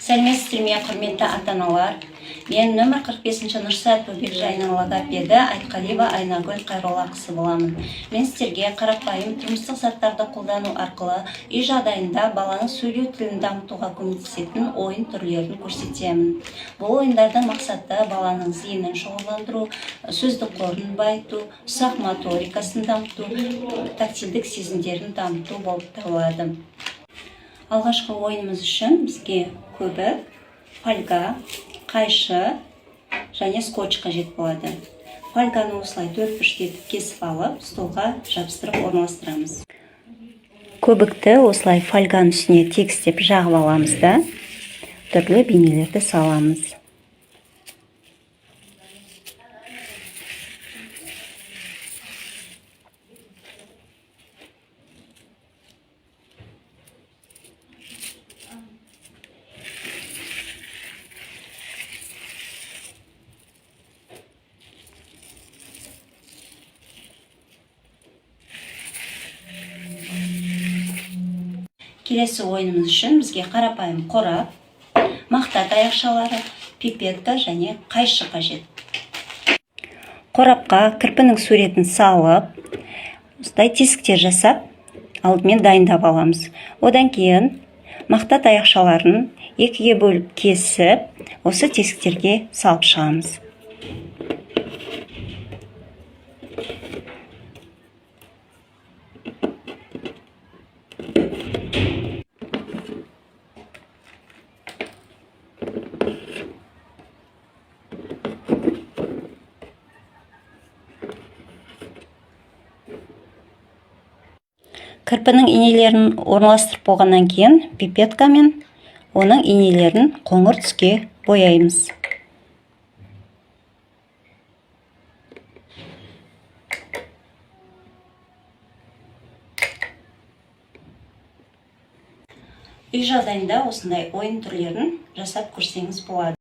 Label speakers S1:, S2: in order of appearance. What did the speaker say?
S1: Сәлеметсіздер ме, құрметті ата-аналар. Мен нөмір 45-ші Нұрсат Бөбекжайының логопеді Айтқалиева Айнагүл Қайроллақызы боламын. Мен сіздерге қарапайым тұрмыстық заттарды қолдану арқылы үй жағдайында баланың сөйлеу тілін дамытуға көмектесетін ойын түрлерін көрсетемін. Бұл ойындардың мақсаты баланың зейінін шоғырландыру, сөздік қорын байыту, ұсақ моторикасын дамыту, тактильдік сезімдерін дамыту болып табылады. Алғашқы ойынымыз үшін бізге көбік, фольга, қайшы және скотч қажет болады. Фольганы осылай төртбұрышты кесіп алып, столға жабыстырып орналастырамыз. Көбікті осылай фольганың үстіне тегістеп жағып аламыз да, түрлі бейнелерді саламыз. Келесі ойынымыз үшін бізге қарапайым қорап, мақта таяқшалары, пипетка және қайшы қажет. Қорапқа кірпінің суретін салып, осылай тесіктер жасап, алдымен дайындап аламыз. Одан кейін мақта таяқшаларын екіге бөліп кесіп, осы тесіктерге салып шығамыз. Кірпінің инелерін орналастырып болғаннан кейін пипеткамен оның инелерін қоңыр түске бояймыз. Үй жағдайында осындай ойын түрлерін жасап көрсеңіз болады.